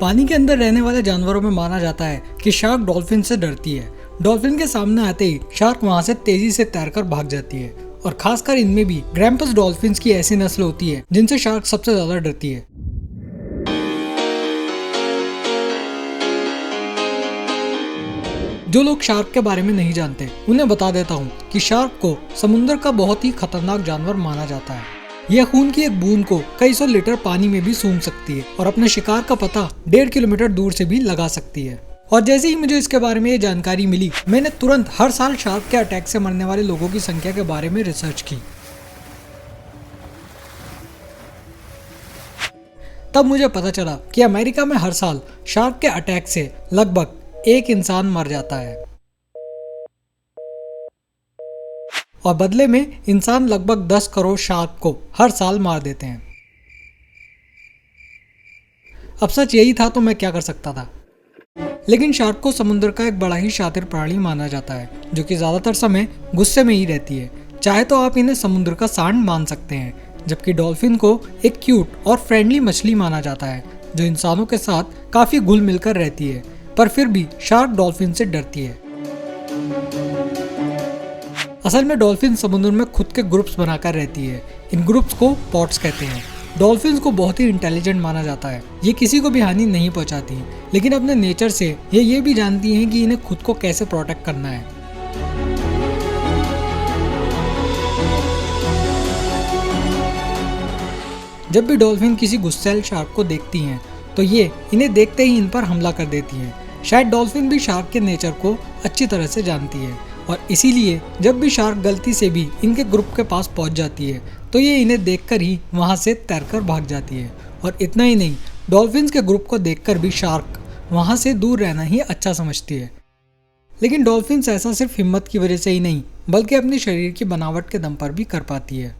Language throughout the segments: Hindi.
पानी के अंदर रहने वाले जानवरों में माना जाता है कि शार्क डॉल्फिन से डरती है। डॉल्फिन के सामने आते ही शार्क वहां से तेजी से तैरकर भाग जाती है और खासकर इनमें भी ग्रैम्पस डॉल्फिन्स की ऐसी नस्ल होती है जिनसे शार्क सबसे ज्यादा डरती है। जो लोग शार्क के बारे में नहीं जानते उन्हें बता देता हूँ कि शार्क को समुद्र का बहुत ही खतरनाक जानवर माना जाता है। यह खून की एक बूंद को कई सौ लीटर पानी में भी सूंघ सकती है और अपने शिकार का पता 1.5 किलोमीटर दूर से भी लगा सकती है। और जैसे ही मुझे इसके बारे में ये जानकारी मिली, मैंने तुरंत हर साल शार्क के अटैक से मरने वाले लोगों की संख्या के बारे में रिसर्च की। तब मुझे पता चला कि अमेरिका में हर साल शार्क के अटैक से लगभग 1 इंसान मर जाता है और बदले में इंसान लगभग 10 करोड़ शार्क को हर साल मार देते हैं। अब सच यही था तो मैं क्या कर सकता था। लेकिन शार्क को समुद्र का एक बड़ा ही शातिर प्राणी माना जाता है जो कि ज्यादातर समय गुस्से में ही रहती है। चाहे तो आप इन्हें समुद्र का सांड मान सकते हैं, जबकि डॉल्फिन को एक क्यूट और फ्रेंडली मछली माना जाता है जो इंसानों के साथ काफी घुल मिलकर रहती है, पर फिर भी शार्क डॉल्फिन से डरती है। असल में डॉल्फिन समुद्र में खुद के ग्रुप्स बनाकर रहती है। इन ग्रुप्स को पॉट्स कहते हैं। डॉल्फिन्स को बहुत ही इंटेलिजेंट माना जाता है। ये किसी को भी हानि नहीं पहुंचाती, लेकिन अपने नेचर से ये भी जानती हैं कि इन्हें खुद को कैसे प्रोटेक्ट करना है। जब भी डॉल्फिन किसी गुस्सैल शार्क को देखती हैं, तो ये इन्हें देखते ही इन पर हमला कर देती हैं। शायद डॉल्फिन भी शार्क के नेचर को अच्छी तरह से जानती है और इसीलिए जब भी शार्क गलती से भी इनके ग्रुप के पास पहुंच जाती है तो ये इन्हें देखकर ही वहां से तैरकर भाग जाती है। और इतना ही नहीं, डॉल्फिन्स के ग्रुप को देखकर भी शार्क वहां से दूर रहना ही अच्छा समझती है। लेकिन डॉल्फिन्स ऐसा सिर्फ हिम्मत की वजह से ही नहीं बल्कि अपने शरीर की बनावट के दम पर भी कर पाती है।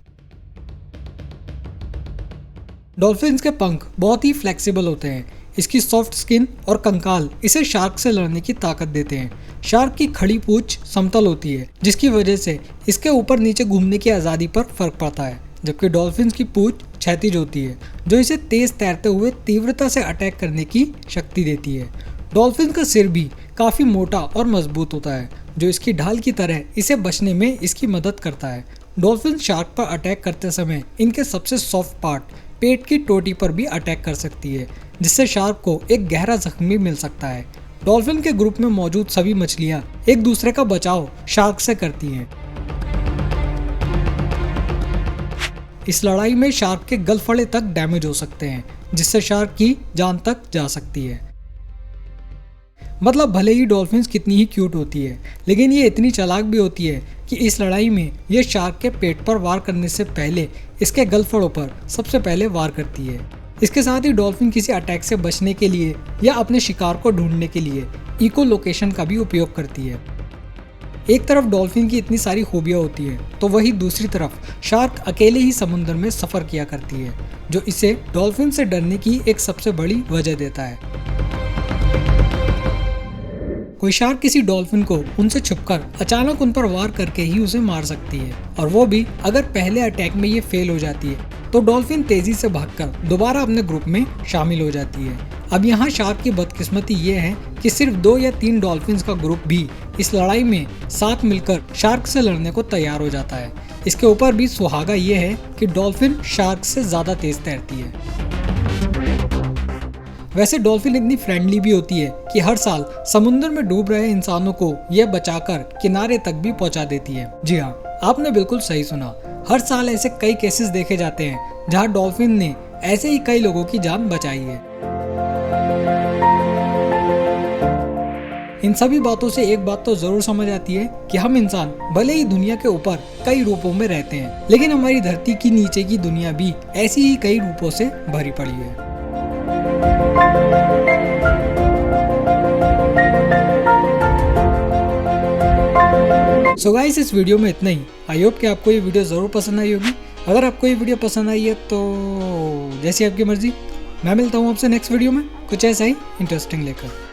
डॉल्फिन्स के पंख बहुत ही फ्लेक्सिबल होते हैं। इसकी सॉफ्ट स्किन और कंकाल इसे शार्क से लड़ने की ताकत देते हैं। शार्क की खड़ी पूंछ समतल होती है जिसकी वजह से इसके ऊपर नीचे घूमने की आज़ादी पर फर्क पड़ता है, जबकि डॉल्फिन्स की पूंछ क्षैतिज होती है जो इसे तेज तैरते हुए तीव्रता से अटैक करने की शक्ति देती है। डॉल्फिन का सिर भी काफ़ी मोटा और मजबूत होता है जो इसकी ढाल की तरह इसे बचने में इसकी मदद करता है। डॉल्फिन शार्क पर अटैक करते समय इनके सबसे सॉफ्ट पार्ट पेट की टोटी पर भी अटैक कर सकती है, जिससे शार्क को एक गहरा जख्म भी मिल सकता है। डॉल्फिन के ग्रुप में मौजूद सभी मछलियां एक दूसरे का बचाव शार्क से करती हैं। इस लड़ाई में शार्क के गलफड़े तक डैमेज हो सकते हैं, जिससे शार्क की जान तक जा सकती है। मतलब भले ही डॉल्फिन्स कितनी ही क्यूट होती है, लेकिन ये इतनी चालाक भी होती है कि इस लड़ाई में ये शार्क के पेट पर वार करने से पहले इसके गलफड़ों पर सबसे पहले वार करती है। इसके साथ ही डॉल्फिन किसी अटैक से बचने के लिए या अपने शिकार को ढूंढने के लिए इको लोकेशन का भी उपयोग करती है। एक तरफ डॉल्फिन की इतनी सारी खूबियाँ होती है तो वही दूसरी तरफ शार्क अकेले ही समुद्र में सफ़र किया करती है, जो इसे डॉल्फिन से डरने की एक सबसे बड़ी वजह देता है। कोई शार्क किसी डॉल्फिन को उनसे छुपकर अचानक उन पर वार करके ही उसे मार सकती है, और वो भी अगर पहले अटैक में ये फेल हो जाती है तो डॉल्फिन तेजी से भागकर दोबारा अपने ग्रुप में शामिल हो जाती है। अब यहाँ शार्क की बदकिस्मती ये है कि सिर्फ 2 या 3 डॉल्फिन्स का ग्रुप भी इस लड़ाई में साथ मिलकर शार्क से लड़ने को तैयार हो जाता है। इसके ऊपर भी सुहागा ये है कि डॉल्फिन शार्क से ज्यादा तेज तैरती है। वैसे डॉल्फिन इतनी फ्रेंडली भी होती है कि हर साल समुद्र में डूब रहे इंसानों को यह बचाकर किनारे तक भी पहुंचा देती है। जी हाँ, आपने बिल्कुल सही सुना। हर साल ऐसे कई केसेस देखे जाते हैं जहां डॉल्फिन ने ऐसे ही कई लोगों की जान बचाई है। इन सभी बातों से एक बात तो जरूर समझ आती है कि हम इंसान भले ही दुनिया के ऊपर कई रूपों में रहते हैं, लेकिन हमारी धरती की नीचे की दुनिया भी ऐसी ही कई रूपों से भरी पड़ी है। सो गाइस, इस वीडियो में इतना ही। आई होप कि आपको ये वीडियो ज़रूर पसंद आई होगी। अगर आपको ये वीडियो पसंद आई है तो जैसी आपकी मर्जी, मैं मिलता हूँ आपसे नेक्स्ट वीडियो में कुछ ऐसा ही इंटरेस्टिंग लेकर।